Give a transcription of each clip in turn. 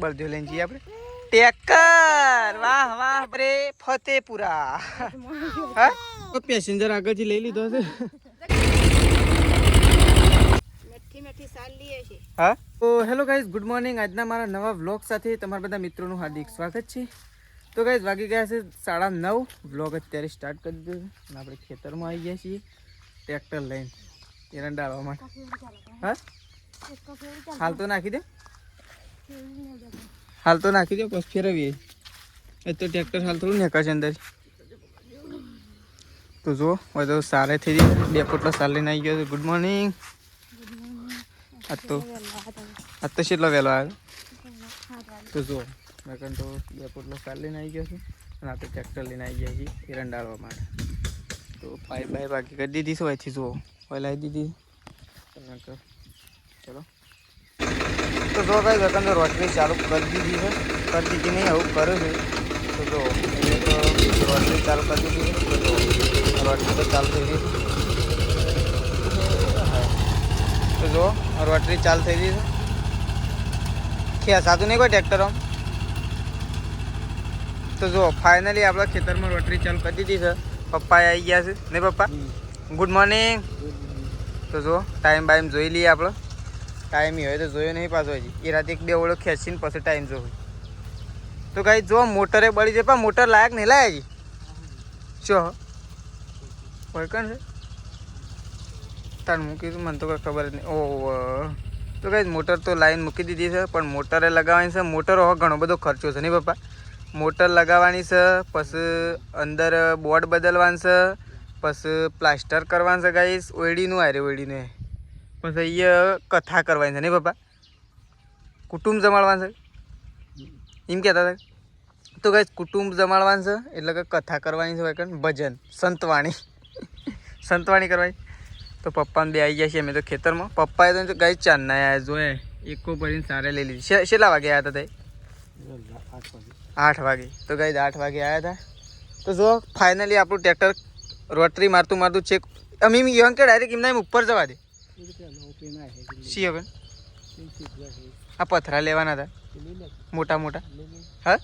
બળદેવ લઈને જઈએ આપણે ટેક્કર વાહ વાહ રે ફતેપુરા હા તો પેસેન્જર આગળથી લઈ લીધો છે હા તો હેલો ગાઈઝ ગુડ મોર્નિંગ આજના મારા નવા વ્લોગ સાથે તમારા બધા મિત્રોનું હાર્દિક સ્વાગત છે તો ગાઈઝ વાગી ગયા છે 9:30 વ્લોગ અત્યારે સ્ટાર્ટ કરી દીધો છે અને આપણે ખેતરમાં આવી ગયા છીએ ટ્રેક્ટર લઈને એરંડા આવવા માટે હા હાલ તો નાખી દે પછી ફેરવીએ એ તો ટ્રેક્ટર હાલ થોડું નેકાશે અંદર તો જો હવે તો સારે થઈ ગઈ 2 પોટલો સાર લઈને આવી ગયો છે ગુડ મોર્નિંગ આજ તો કેટલો વહેલો આવ્યો તો જો મેં તો 2 પોટલો સાર લઈને આવી ગયો છે અને આપણે ટ્રેક્ટર લઈને આવી ગયા છીએ એરંડા આવવા માટે તો પાઇપ બાકી કરી દીધી છે અહીંથી જુઓ હવે લાવી દીધી ચલો તો જો કઈ વેકન તો રોટરી ચાલુ કરી દીધી છે નહીં આવું કર્યું છે તો જો તો રોટરી ચાલુ કરી દીધી છે તો રોટરી તો ચાલુ થઈ ગઈ તો જો રોટરી ચાલુ થઈ ગઈ છે સાદું નહીં કોઈ ટ્રેક્ટરો તો જો ફાઇનલી આપણા ખેતરમાં રોટરી ચાલુ કરી દીધી છે પપ્પા આવી ગયા છે નહીં પપ્પા ગુડ મોર્નિંગ તો જો ટાઈમ જોઈ લઈએ આપણો ટાઈમ હોય તો જોયો નહીં પાછો હજી એ રાતે 1-2 ઓળો ખેંચીને પછી ટાઈમ જોયો તો કાંઈ જો મોટરે બળી જાય પણ મોટર લાયક નહીં લાય હજી શું હોય કણ છે તાણ મૂકી મને તો કોઈ ખબર જ નહીં ઓહ તો કાંઈ મોટર તો લાઈન મૂકી દીધી છે પણ મોટરે લગાવવાની છે મોટર હવે ઘણો બધો ખર્ચો છે નહીં પપ્પા મોટર લગાવવાની છે પછી અંદર બોર્ડ બદલવાનું છે પછી પ્લાસ્ટર કરવાનું છે ગાઈસ ઓયડીનું ઓયડીને પછી અહીંયા કથા કરવાની છે નહીં પપ્પા કુટુંબ જમાડવાનું છે એમ કહેતા હતા તો ગાઈસ કુટુંબ જમાડવાનું છે એટલે કે કથા કરવાની છે ભાઈ ભજન સંતવાણી કરવાની તો પપ્પાને બે આવી ગયા છે અમે તો ખેતરમાં પપ્પાએ તો ગાઈસ ચાંદના આવ્યા જોઈએ એકો ભરીને સારે લઈ લીધી કેટલા વાગે આવ્યા હતા તે 8 વાગે તો ગાઈસ 8 વાગે આવ્યા હતા તો જો ફાઇનલી આપણું ટ્રેક્ટર રોટરી મારતું ચેક અમે યંગ કે ડાયરેક્ટ એમના ઉપર જવા દે સી હવે આ પથરા લેવાના હતા મોટા હા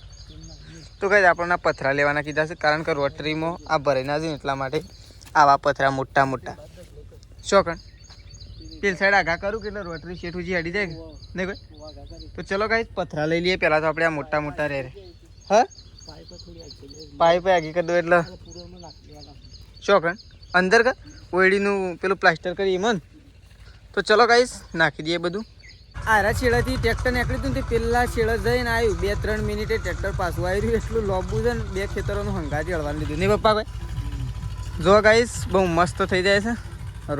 તો કઈ આપણને પથરા લેવાના કીધા છે કારણ કે રોટરીમાં આ ભરાઈ છે એટલા માટે આવા પથરા મોટા શોકણ પેલ સાઈડ આગા કરું કે એટલે રોટરી શેઠુજી હડી જાય નહીં ભાઈ તો ચલો કાંઈ પથરા લઈ લઈએ પહેલાં તો આપણે આ મોટા રહે હા પાઇપ આગી કરી દો એટલે શોકણ અંદર કર ઓયડીનું પેલું પ્લાસ્ટર કરીએ મન તો ચલો ગાઈસ નાખી દઈએ બધું આરા છેડાથી ટ્રેક્ટર નીકળ્યું હતું ને તે પહેલાં છેડા જઈને આવ્યું 2-3 મિનિટે ટ્રેક્ટર પાછું આવી રહ્યું એટલું લોબું છે ને 2 ખેતરોનું હંગાથી હળવાનું લીધું નહીં પપ્પા ભાઈ જો ગાઈસ બહુ મસ્ત થઈ જાય છે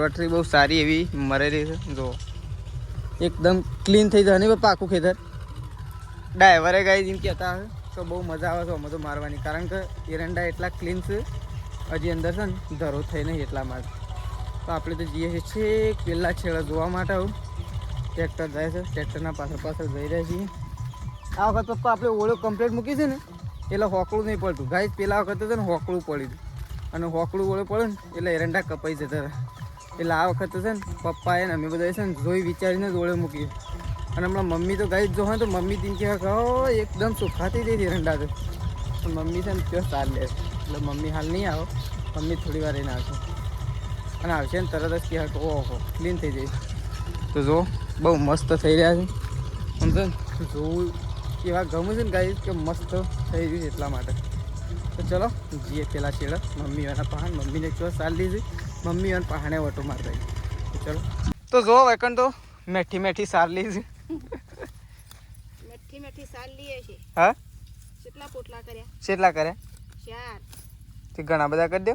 રોટરી બહુ સારી એવી મરેલી છે જો એકદમ ક્લીન થઈ જાય નહીં પપ્પા આખું ખેતર ડ્રાઈવરે ગાઈસ એમ કહેતા હશે તો બહુ મજા આવે છે અમે તો મારવાની કારણ કે એરંડા એટલા ક્લીન છે હજી અંદર છે ને ધરો થઈ નહીં એટલા માટે તો આપણે તો જઈએ છીએ છેક પહેલાં છેડા જોવા માટે આવું ટ્રેક્ટર જાય છે ટ્રેક્ટરના પાછળ જઈ રહ્યા છીએ આ વખત પપ્પા આપણે ઓળો કમ્પ્લીટ મૂકી છે ને એટલે હોકળું નહીં પડતું ગાઈસ પેલા વખતે છે ને હોકળું પડ્યું અને હોકળું ઓળો પડે ને એટલે એરંડા કપાઈ જતા એટલે આ વખતે છે ને પપ્પાએ ને અમે બધા છે ને જોઈ વિચારીને જ ઓળે મૂકી અને હમણાં મમ્મી તો ગાઈસ જો હોય તો મમ્મી તેમ કહે એકદમ સુખાતી થઈ એરંડા તો મમ્મી છે ને ત્યાં સાર લે એટલે મમ્મી હાલ નહીં આવો મમ્મી થોડી વાર એને આવશે અને આવશે ને તરત જ કહે ઓહો ક્લીન થઈ જાય તો જો બહુ મસ્ત થઈ રહ્યા છે સમજો ને જોવું એવા ગમે છે ને ગાઈસ કે મસ્ત થઈ રહ્યું છે એટલા માટે તો ચલો જઈએ પેલા છેડા મમ્મીઓના પહાણ મમ્મીને કેવો સાર લીધી મમ્મીઓને પહાણે ઓટો મારતા તો ચલો તો જો વેકન તો મેઠી સાર લીધી મેઠી સાર લીએ છે હા કેટલા પોટલા કર્યા 4 તે ઘણા બધા કરી દો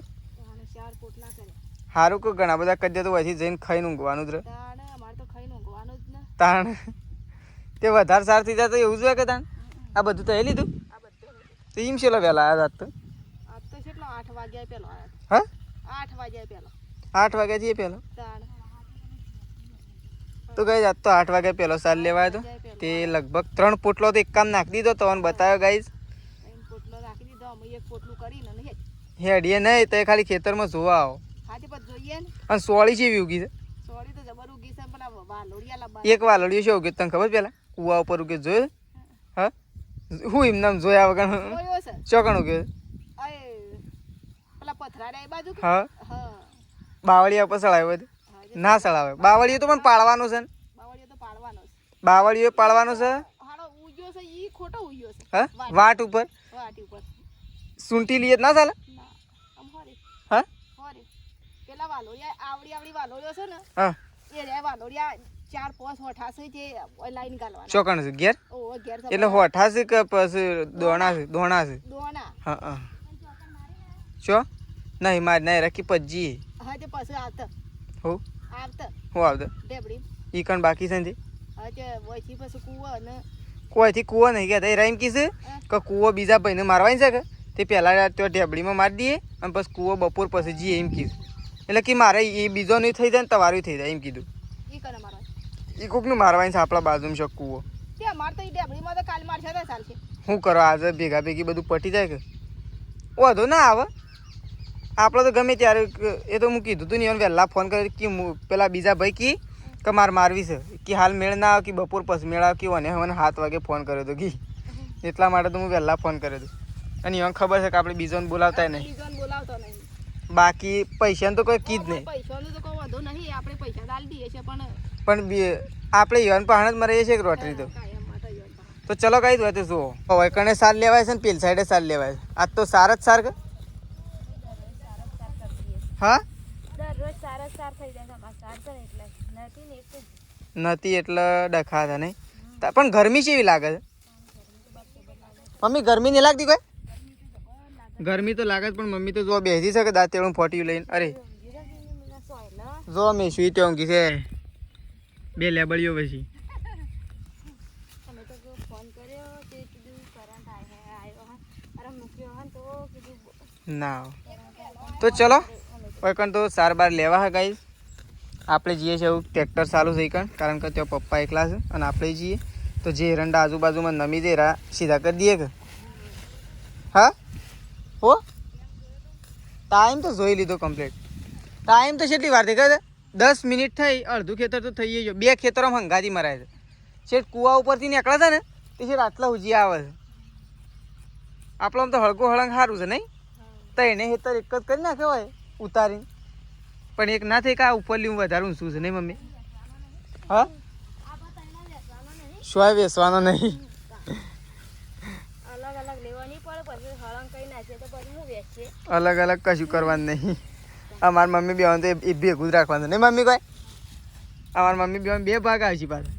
4 પોટલા કર્યા સારું કે ઘણા બધા કરી દે તો પછી જઈને ખાઈને ઊંઘવાનું જ રહે અમારે તો ખાઈને ઊંઘવાનું જ ને તાણ તે વધારે સાર થઈ જાય તો એવું જ હોય કે તાણ આ બધું તો એ લીધું તો એમ છેલ્લો વહેલા આવ્યા આજ તો કેટલો 8 વાગ્યા પેલો આવ્યા હા 8 વાગ્યા પેલો 8 વાગ્યા જઈએ પેલો તો ગાઈઝ આજ તો 8 વાગ્યા પેલો સાર લેવા આવ્યો હતો તે લગભગ 3 પોટલો તો એક કામ નાખી દીધો તો બતાવ્યો ગાઈઝ પોટલો નાખી દીધો અમે એક પોટલું કરીને હેડીએ નહીં તો ખાલી ખેતરમાં જોવા આવો જોઈએ ને અને સોળી જેવી ઉગી છે સોળી તો જબર ઉગી છે પણ વાલોડિયા લાબા એક વાલોડિયો છે ઉગી તને ખબર પેલા કુવા ઉપર ઉગે જોયું હા હું એમને આમ જોયા વગર જોયો છે ચોકણું કે અય પેલા પથરાડા એ બાજુ કે? હા હા બાવળિયા પર સળાવે બધું હા, જે ના સળાવે બાવળિયું તો પણ પાળવાનું છે ને બાવળીઓ તો પાડવાનો છે. બાવળિયું પાળવાનું છે હાડો ઉગ્યો છે ઈ ખોટો ઉગ્યો છે હા વાટ ઉપર વાટી ઉપર સૂંટી લઈએ તો ના ચાલે ના આમ હોરે હા હોરે પેલા વાલોડિયા આવડી વાલોડિયો છે ને હા એ રે વાલોડિયા 4-5 હોઠા છે જે લાઈન ગાલવાના ચોકણ છે ઘેર ઓ ઘેર છે એટલે હોઠા છે કે પછી દોણા છે દોણા હા હા ચો નહીં માર નહીં રાખી પજી હા તે પછી આવતા હો આવતા હું આવતો ઢેબડી ઈ કણ બાકી છે ને હા તે વચ્ચે પછી કૂવો અને કોઈથી કૂવો નહીં કહેતા એ રાઈમ કીધું કે કૂવો બીજા ભાઈને મારવાની છે કે તે પહેલાં તો ઢેબડીમાં મારી દઈએ અને પછી કૂવો બપોર પછી જઈએ એમ કીધું એટલે કે મારે એ બીજો નહીં થઈ જાય ને તમારું થઈ જાય એમ કીધું ઈ કને મારવા એ કોકનું મારવાની છે આપણા બાજુમાં છે કૂવો તે માર તો ઈ ઢેબડીમાં તો કાલ મારશે તો ચાલશે શું કરો આજે ભેગા ભેગી બધું પટી જાય કે વાંધો ના આવે આપણે તો ગમે ત્યારે એ તો હું કીધું તું ને એને વહેલા ફોન કર્યો કે પેલા બીજા ભાઈ કી કે મારે મારવી છે કે હાલ મેળ ના આવે કે બપોર પછી મેળ આવે કે મને 7 વાગે ફોન કર્યો હતો કી એટલા માટે તો હું વહેલા ફોન કર્યો હતો અને એને ખબર છે કે આપણે બીજોને બોલાવતા નહીં બીજોને બોલાવતો નહીં બાકી પૈસાનું તો કોઈ કીધ નહીં પૈસાનો તો કોઈ વાંધો નહીં આપણે પૈસા દાલ દઈએ છે પણ આપણે યન પહાણ જ મરીએ છીએ કે રોટરી તો કાયમ માટે યોન પા તો ચલો કઈ વાત જુઓ હવે કણે સાર લેવાય છે ને પેલી સાઈડે સાર લેવાય છે આજ તો સાર જ સાર કે હા દરરોજ સારા સાર થઈ જાય અમાર સાર છે એટલે નથી ને એક નથી એટલે ડખા હતા નહીં પણ ગરમી કેવી લાગે છે મમ્મી ગરમી નહીં લાગતી કોઈ ગરમી તો લાગે જ પણ મમ્મી તો જો બેસી શકે દાંત તેડું ફોટી લઈને અરે જો મેં સુઈ ત્યાં ઊંઘી છે 2 લેબડીઓ પછી અમે તો ફોન કર્યો તે કીધું કરંટ આવ્યો અરે મૂક્યો હન તો કીધું ના તો ચલો કોઈ કણ તો સાર બાર લેવા હે ગાઈસ આપણે જઈએ છીએ એવું ટ્રેક્ટર ચાલુ થઈ કણ કારણ કે ત્યાં પપ્પા એકલા છે અને આપણે જઈએ તો જે એરંડા આજુબાજુમાં નમી દે સીધા કરી દઈએ કે હા હો ટાઈમ તો જોઈ લીધો કમ્પ્લીટ ટાઈમ તો કેટલી વાર થઈ ગયો 10 મિનિટ થઈ અડધું ખેતર તો થઈ ગયો 2 ખેતરોમાં હંગાતી મરાય છે શેઠ કૂવા ઉપરથી નીકળે છે ને તે શેઠ આટલા ઉજી આવે છે આપણો તો હળકો હળંગ સારું છે નહીં તો એને ખેતર એક જ કરી નાખે હોય ઉતારીને પણ એક ના થઈ કે આ ઉપર લીધું વધારે ઊંચું છે નહીં મમ્મી હા શું વેચવાનો નહીં અલગ અલગ લેવાની પડે પછી હળંગ કઈ નાખીએ તો પછી હું વેચશે અલગ અલગ કશું કરવાનું નહીં અમારી મમ્મી બે તો એ ભેગું જ રાખવાનું નહીં મમ્મી કોઈ અમારી મમ્મી બે 2 ભાગ આવશે પાછા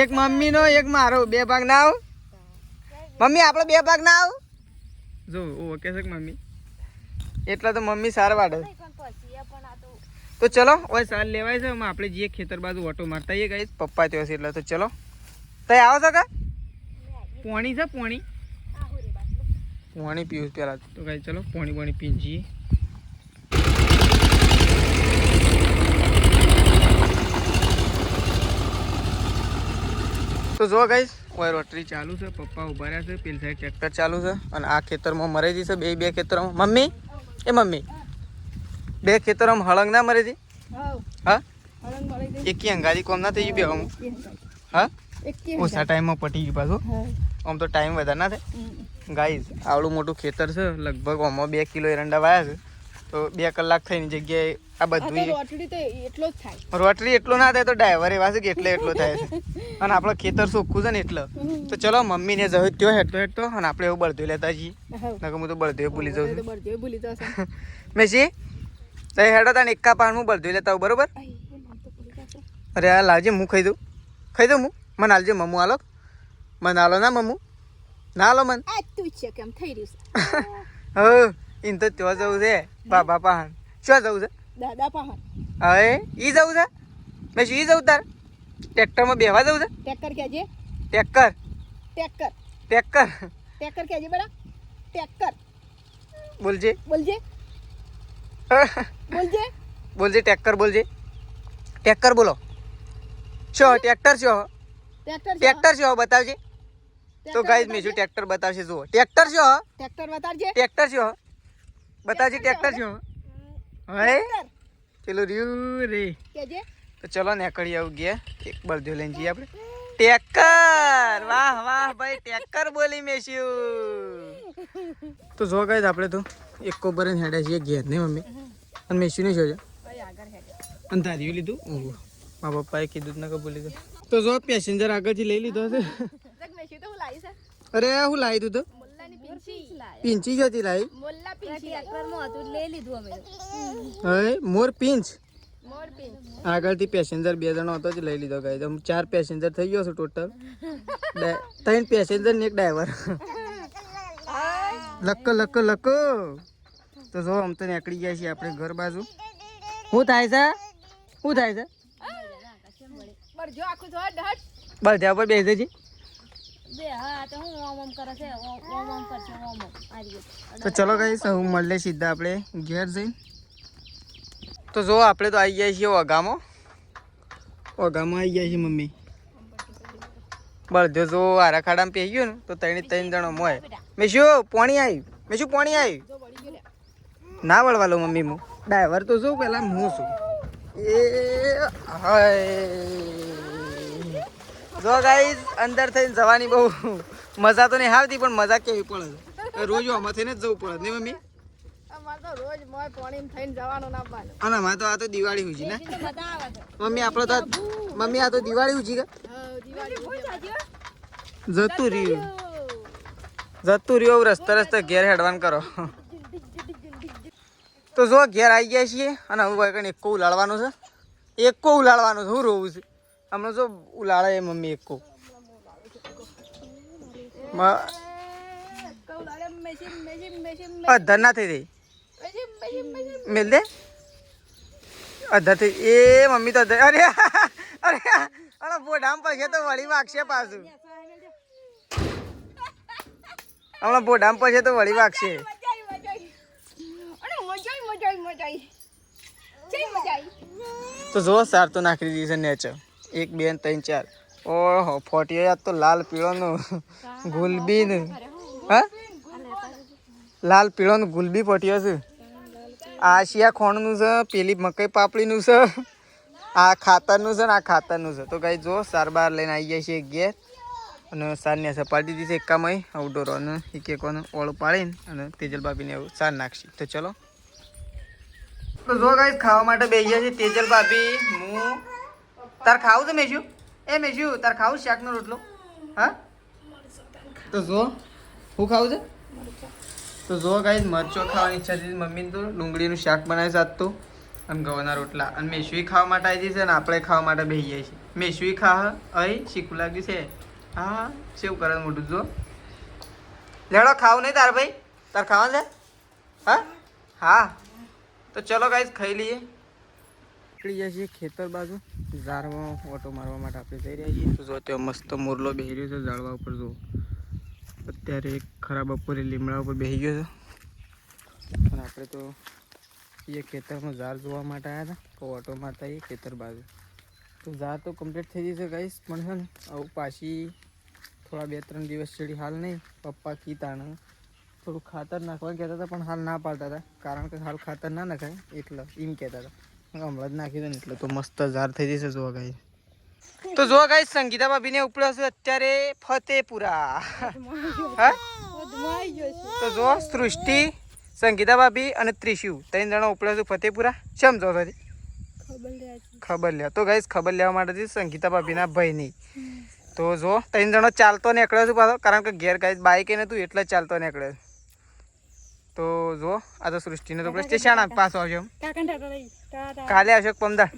એક મમ્મીનો એક મારો 2 ભાગ ના આવ મમ્મી આપણો 2 ભાગ ના આવ જો ઓકે છે મમ્મી એટલા તો મમ્મી સાર વાડે તો ચલો ઓય સાર લેવાય છે આપણે જઈએ ખેતર બાજુ ઓટો મારતા આવીએ ગાઈસ પપ્પા ત્યાં છે એટલે તો ચલો તઈ આવો છો કા પોણી છે પોણી પીવું પેલા તો ગાઈસ ચલો પોણી પી જઈએ તો જો ગાઈસ ઓય રોટરી ચાલુ છે પપ્પા ઉભા રહ્યા છે પેલી સાઈડ ટ્રેક્ટર ચાલુ છે અને આ ખેતરમાં મરે છે બે ખેતરોમાં મમ્મી એ મમ્મી 2 ખેતરોમાં હળંગ ના મરે છે હા હળંગ મળે છે એકી અંગાજી કોમ ના થઈ ગયું બે હા ઓછા ટાઈમમાં પટી ગયું પાછું આમ તો ટાઈમ વધારે ના થાય ગાઈસ આવડું મોટું ખેતર છે લગભગ આમાં 2 કિલો એરંડા વાયા છે તો 2 કલાક થઈને જગ્યાએ આ બધું રોટડી તો એટલો જ થાય રોટરી એટલો ના થાય તો ડ્રાઈવર એવા છે કે એટલો થાય છે અને આપણો ખેતર ચોખ્ખું છે ને એટલે તો ચલો મમ્મીને જવું ત્યો હેઠતો અને આપણે એવું બળદું લેતા જઈએ નકર હું તો બળદું ભૂલી જાઉં છું બળદે ભૂલી જશે મેસી તો હેડો તાને એકા પાણ હું બળદું લેતા આવું બરોબર અરે આ લાવજે હું ખાઈ દઉં હું મને હાલજે મમ્મુ હાલો મને હાલો ના મમ્મુ ના હાલો મને આ તું છે કેમ થઈ રહ્યું છે હ ઇન તો ત્યાં જવું છે બાબા પાહણ શું જવું છે દાદા પહાણ હવે ઈ જવું છે મેં શું ઈ જવું તાર ટ્રેક્ટરમાં બેહવા જવું છે ટ્રેક્ટર કેજે ટ્રેક્ટર ટ્રેક્ટર ટ્રેક્ટર ટ્રેક્ટર કેજે બેટા ટ્રેક્ટર બોલજે બોલજે બોલજે બોલજે ટ્રેક્ટર બોલજે ટ્રેક્ટર બોલો શું ટ્રેક્ટર શું ટ્રેક્ટર શું બતાવજે તો ગાઈસ મેં શું ટ્રેક્ટર બતાવશે જુઓ ટ્રેક્ટર શું ટ્રેક્ટર બતાડજે ટ્રેક્ટર શું બતાવજે ટ્રેક્ટર શું હે પેલું રહ્યું રે કેજે તો ચલો નીકળી આવું ગયા એક બળદો લઈને જઈએ આપણે ટેક્કર વાહ વાહ વાહ ભાઈ ટેક્કર બોલી મેસ્યું. તો જો ગાઈસ આપણે તો એક કોબર હેડ્યા છીએ ઘેર ને મમ્મી અને મેસ્યુ નહીં જોજો અને ધાર્યું લીધું. ઓહો મારા પપ્પાએ કીધું જ ના કે ભૂલી ગયો. તો જો પેસેન્જર આગળથી લઈ લીધો છે. અરે હું લાવી દીધું પિંચી જતી લાવી હવે મોર પિંચ આગળથી પેસેન્જર 2 જણો હતો જ લઈ લીધો ગાઈસ. 4 પેસેન્જર થઈ ગયો છે ટોટલ. 3 પેસેન્જર ને એક ડ્રાઈવર. લક. તો જો આમ તો નીકળી ગયા છીએ આપણે ઘર બાજુ. શું થાય છે બળધ્યા પર બેસી જજી. તો ચલો ગાઈસ હું મળે સીધા આપણે ઘેર જઈને. તો જો આપણે તો આવી ગયા છીએ વગામાં આવી ગયા છીએ મમ્મી. બળધ્યો જો આરા ખાડામાં પહેરી ગયો ને તો 3 જણો મોય. મેશું પાણી આવી ના વળવા લો મમ્મી. હું ડ્રાઈવર તો શું પેલા હું છું એ જો ગાઈસ અંદર થઈને જવાની બહુ મજા તો નહીં આવતી પણ મજા કેવી પડે છે. રોજ આમાં થઈને જ જવું પડે ને મમ્મી. અને અમારે તો આ તો દિવાળી હુજી ને મમ્મી. આપણે તો મમ્મી આ તો દિવાળી હુજી કે જતું રહ્યું રસ્તે ઘેર હેડવાન કરો. તો જો ઘેર આવી ગયા છીએ અને હવે એકો ઉલાડવાનું છે. હું રોવું છું હમણાં જો ઉલાડે એ મમ્મી એકો. અધર ના થઈ રહી મેલ દે અધર થઈ એ મમ્મી તો અરે બોડામ પર છે તો વળી વાગશે પાછું. હમણાં બોડામ પર છે તો વળી વાગશે. તો જો સાર તો નાખી દીધી છે નેચર 1 2 3 4. ઓહો ફોટીઓ યાદ તો લાલ પીળો નું ગુલબી નું લાલ પીળો નું ગુલબી ફોટીઓ છે. આ શિયા ખોણ નું છે, પેલી મકઈ પાપડી નું છે, આ ખાતર નું છે ને આ ખાતર નું છે. તો ગાઈસ જો સાર બાર લઈને આવી ગયા છીએ ઘેર અને સાર ને સપાટી દીધી છે એકામાં આઉટડોર અને એકોનું ઓળું પાડીને અને તેજલ ભાભીને એવું સાર નાખશી. તો ચલો તો જો ગાઈસ ખાવા માટે બેસી ગયા છે તેજલ ભાભી હું. તાર ખાવું છે મેશું? તાર ખાવું શાકનો રોટલો? હા તો જો હું ખાવું છે. તો જો ગાઈસ મરચો ખાવાની ઈચ્છા હતી મમ્મીને તો ડુંગળીનું શાક બનાવી સાતું અને ઘઉંના રોટલા અને મેશું ખાવા માટે આવી છે અને આપણે ખાવા માટે બેસી ગયા છીએ. મેશું ખા અહીં શીખું લાગ્યું છે. હા શું કરે મોટું જો લેડો ખાવું નહીં તાર ભાઈ? તાર ખાવાનું છે? હા તો ચલો ગાઈસ ખાઈ લઈએ. નીકળી જાય છીએ ખેતર બાજુ ઝાડમાં ઓટો મારવા માટે આપણે જઈ રહ્યા છીએ. તો જો ત્યાં મસ્ત મોરલો બેસી રહ્યો છે ઝાડવા ઉપર. જો અત્યારે એક ખરાબ બપોરે લીમડા ઉપર બેસી ગયો છે અને આપણે તો એ ખેતરમાં ઝાડ જોવા માટે આવ્યા હતા તો ઓટો મારતા એ ખેતર બાજુ. તો ઝાડ તો કમ્પ્લીટ થઈ જશે ગાઈસ પણ છે ને આવું પાછી થોડા 2-3 દિવસ ચડી હાલ નહીં. પપ્પા કીતાને થોડું ખાતર નાખવા કહેતા હતા પણ હાલ ના પાડતા હતા કારણ કે હાલ ખાતર ના નખાય એટલે એમ કહેતા હતા. હમણાં જ નાખી દે ને એટલે તો મસ્ત ઝાડ થઈ જશે. જોવા ગાઈસ તો જોવા ગાઈસ સંગીતા ભાભીને ઉપડ્યો છે અત્યારે ફતેપુરા. તો જો સૃષ્ટિ, સંગીતા ભાભી અને ત્રિશુ 3 જણા ઉપડ્યો છે ફતેપુરા. સમજો છો ખબર લે. તો ગાઈસ ખબર લેવા માટે સંગીતા ભાભીના ભાઈની. તો જો 3 જણો ચાલતો નીકળ્યો છું પાછો કારણ કે ઘેર ગાઈસ બાઈક નતું એટલે ચાલતો નીકળ્યો. તો જો આ તો સૃષ્ટિને તો સ્ટેશન પાછો આવજો. કાલે આવશો પમદા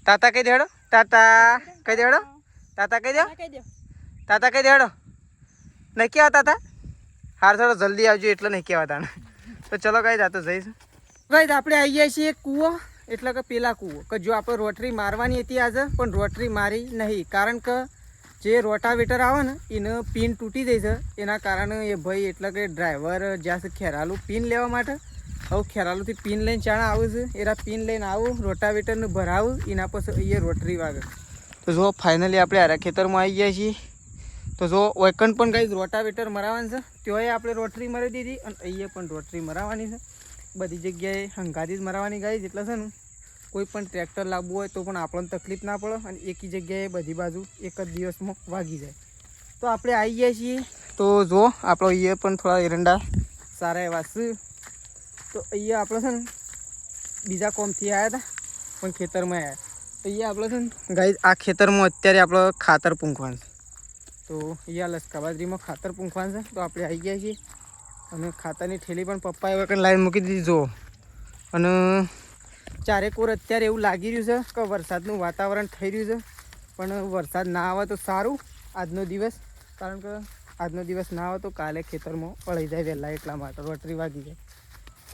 તાતા કહી દેડો. તાતા કહી દેડો. નહીં કહેવા તાતા હાર થોડો જલ્દી આવજો એટલે નહીં કહેવા તાને. તો ચલો ગાઈસ આ તો જઈશું. ગાઈસ આપણે આવી ગયા છીએ કૂવો એટલે કે પેલા કૂવો કે જો આપણે રોટરી મારવાની હતી આજે પણ રોટરી મારી નહીં કારણ કે જે રોટાવેટર આવે ને એને પિન તૂટી જાય છે એના કારણે એ ભાઈ એટલે કે ડ્રાઈવર જ્યાં છે ખેરાલું પિન લેવા માટે. હવે ખેરાલુથી પિન લઈને ચાણા આવું છે એના પિન લઈને આવું રોટાવેટરને ભરાવું એના પછી એ રોટરી વાગે. તો જો ફાઇનલી આપણે આરા ખેતરમાં આવી ગયા છીએ. તો જો ઓયકન પણ ગાઈસ રોટાવેટર મરાવવાનું છે ત્યોંય આપણે રોટરી મરી દીધી અને અહીંયા પણ રોટરી મરાવવાની છે. બધી જગ્યાએ હંગાથી જ મરાવવાની ગાઈસ એટલે છે ને કોઈ પણ ટ્રેક્ટર લાવવું હોય તો પણ આપણને તકલીફ ના પડે અને એકી જગ્યાએ બધી બાજુ એક જ દિવસમાં વાગી જાય. તો આપણે આવી ગયા છીએ. તો જો આપણો અહીંયા પણ થોડા એરંડા સારા એવા છે. તો અહીંયા આપણે છે ને બીજા કોમથી આવ્યા હતા પણ ખેતરમાં આવ્યા. તો અહીંયા આપણે છે ને ગાઈસ આ ખેતરમાં અત્યારે આપણે ખાતર પૂંખવાનું છે. તો અહીંયા લસકા બાજરીમાં ખાતર પૂંખવાનું છે. તો આપણે આવી ગયા છીએ અને ખાતરની થેલી પણ પપ્પાએ વખત લાઈન મૂકી દીધી જો. અને ચારેકોર અત્યારે એવું લાગી રહ્યું છે કે વરસાદનું વાતાવરણ થઈ રહ્યું છે, પણ વરસાદ ના આવે તો સારું આજનો દિવસ, કારણ કે આજનો દિવસ ના આવે તો કાલે ખેતરમાં પડી જાય વહેલા, એટલા માટે રોટરી વાગી જાય.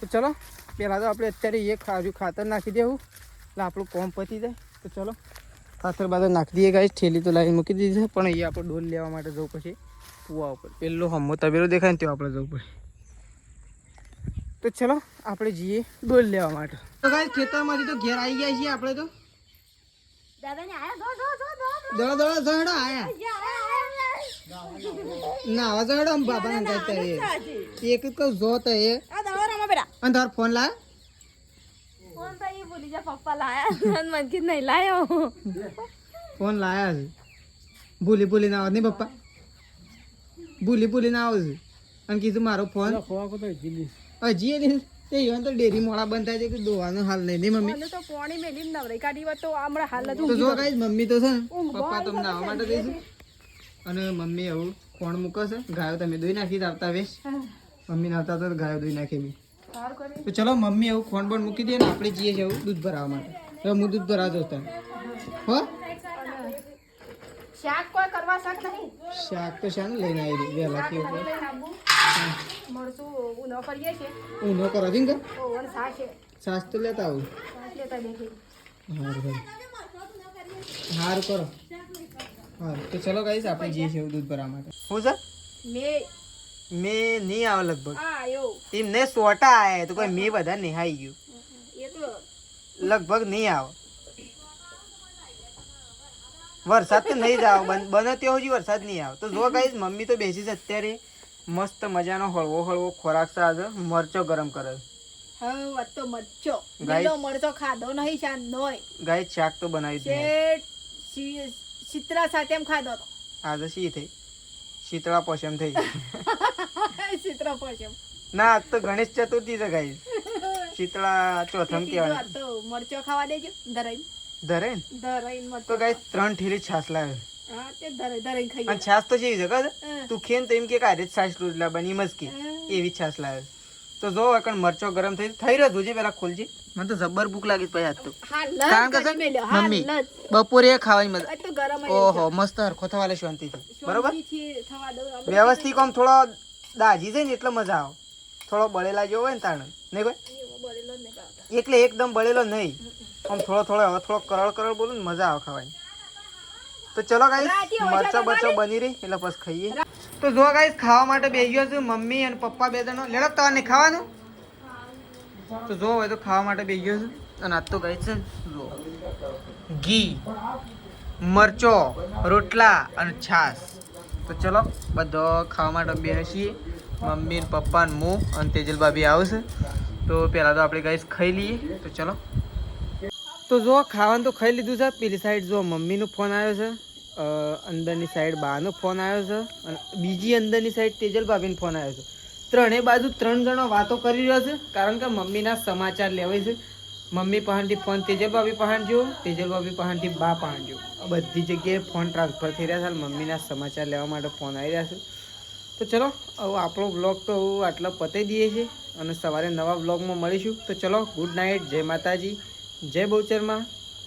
તો ચલો પહેલાં તો આપણે અત્યારે એ ખાતર નાખી દેવું એટલે આપણું કોમ પતી જાય. તો ચલો ખાતર બાતર નાખી દઈએ ગાઈસ. થેલી તો લાઈન મૂકી દીધી છે, પણ અહીંયા આપણે ડોલ લેવા માટે જવું પછી કૂવા ઉપર પેલો હમો તબેલો દેખાય ને ત્યાં આપણે જવું પડે. તો ચલો આપણે જઈએ ડોલ લેવા માટે. તો ગાઈસ ખેતરમાંથી તો ઘેર આવી ગયા છીએ આપણે. તો દાદાને આયા દો દોડો જડો આયા નાવા જડો બાબા ને કહેતા એક જ કહું જો તો એ આ દવા રમા બેટા અને તાર ફોન લાવ. ફોન તો એ ભૂલી જા પપ્પા લાયા મન કી નહીં લાયો. ફોન લાયા છે. ભૂલી ના આવે નહીં પપ્પા, ભૂલી ના આવે છે. અને કીધું મારો ફોન હજી તે તો ડેરી મોડા બંધ થાય છે કે દોવાનો હાલ નહીં મમ્મી. તો પોણી મેલી નવરી કાઢી વાત તો હમણાં હાલ જ તો જો ગાઈસ મમ્મી તો છે ને પપ્પા તમને આવવા માટે દઈશું અને મમ્મી એવું કોણ મૂકે છે. ગાયો તમે દોઈ નાખી આવતા વેશ, મમ્મી ના આવતા તો ગાયો દોઈ નાખી મેં. તો ચલો મમ્મી એવું ખોંડ બોંડ મૂકી દે ને આપણે જઈએ છીએ એવું દૂધ ભરાવવા માટે. હવે હું દૂધ ભરાવતો હતા હો. શાક કોઈ કરવા શાક નહીં, શાક તો શાનું લઈને આવી રહી વહેલા કેવું મળશું ઉનો કરીએ છે. ઊંધો કરો છે ને ઓવન શાક છે, સાસ તો લેતા આવું. શાક લેતા દેખી સારું કરો. હા તો ચલો ગાઈસ આપણે જઈએ છીએ દૂધ ભરવા માટે. હું સર મેં નહીં આવે લગભગ એમ ને સોટા આયા તો કોઈ મેં બધા નિહાઈ ગયું એ તો લગભગ નહીં આવે. વરસાદ તો નહીં જ આવે, બને ત્યાં સુધી વરસાદ નહીં આવે. તો જો ગાઈસ મમ્મી તો બેસી છે અત્યારે મસ્ત મજાનો હળવો ખોરાક છે. આજે મરચો ગરમ કરે હવે તો મરચો લીલો મરચો ખાધો નહીં શાન નોય ગાઈસ. શાક તો બનાવી દીધું શીતળા સાથે એમ ખાધો તો આજે શી થઈ શીતળા પોશમ થઈ શીતળા પોશમ ના આજ તો ગણેશ ચતુર્થી છે ગાઈસ. શીતળા ચોથમ કહેવાય. તો મરચો ખાવા દેજો ધરાઈ ધરે તો ગાઈસ 3 ઠેલી છાસ લાવે. હા તે ધરાઈ ખાઈ. અને છાસ તો જેવી છે કે તું ખેન તો એમ કે કારે છાસ રોટલા બની મસ્કી એવી છાસ લાવે. તો જો એકણ મરચો ગરમ થઈ રહ્યો જોજે પેલા ખોલજે. મને તો જબર ભૂખ લાગી પછી આજ તો, કારણ કે મમ્મી બપોરે ખાવાની મજા. તો ગરમ ઓહો મસ્ત હરખો થવા લે શાંતિથી બરોબર વ્યવસ્થિત આમ થોડો દાજી જાય ને એટલે મજા આવે. થોડો બળેલા જેવો હોય ને તાણ નહીં ભાઈ એટલે એકદમ બળેલો નહીં, આમ થોડો હવે થોડો કરળ બોલું ને મજા આવે ખાવાની. તો ચલો ગાઈસ મરચા બરચા બની રહી એટલે પછી ખાઈએ. તો જો ગાઈસ ખાવા માટે બેસી ગયો છું મમ્મી અને પપ્પા બે જણો. લેડો તમારે નહીં ખાવાનું તો જો હવે તો ખાવા માટે બેસી ગયો છું. અને આજ તો ગાઈસ છે જો ઘી મરચો રોટલા અને છાસ. તો ચલો બધો ખાવા માટે બેસીએ. મમ્મી ને પપ્પા ને હું અને તેજલ ભાભી આવશે. તો પહેલાં તો આપણે ગાઈસ ખાઈ લઈએ. તો ચલો તો જો ખાવાનું તો ખાઈ લીધું છે. પેલી સાઈડ જો મમ્મીનો ફોન આવ્યો છે, અંદરની સાઈડ બાનો ફોન આવ્યો છે અને બીજી અંદરની સાઈડ તેજલ ભાભીનો ફોન આવ્યો છે. ત્રણેય બાજુ 3 જણો વાતો કરી રહ્યો છે, કારણ કે મમ્મીના સમાચાર લેવાય છે. મમ્મી પાસેથી ફોન તેજલ ભાભી પાસે જો, તેજલ ભાભી પાસેથી બા પાસે જો. બધી જગ્યાએ ફોન ટ્રાન્સફર થઈ રહ્યા છે. મમ્મીના સમાચાર લેવા માટે ફોન આવી રહ્યા છે. તો ચલો હવે આપણો બ્લોગ તો આટલો પતાવી દઈએ છીએ અને સવારે નવા બ્લોગમાં મળીશું. તો ચલો ગુડ નાઇટ, જય માતાજી, જય બહુચરમાં.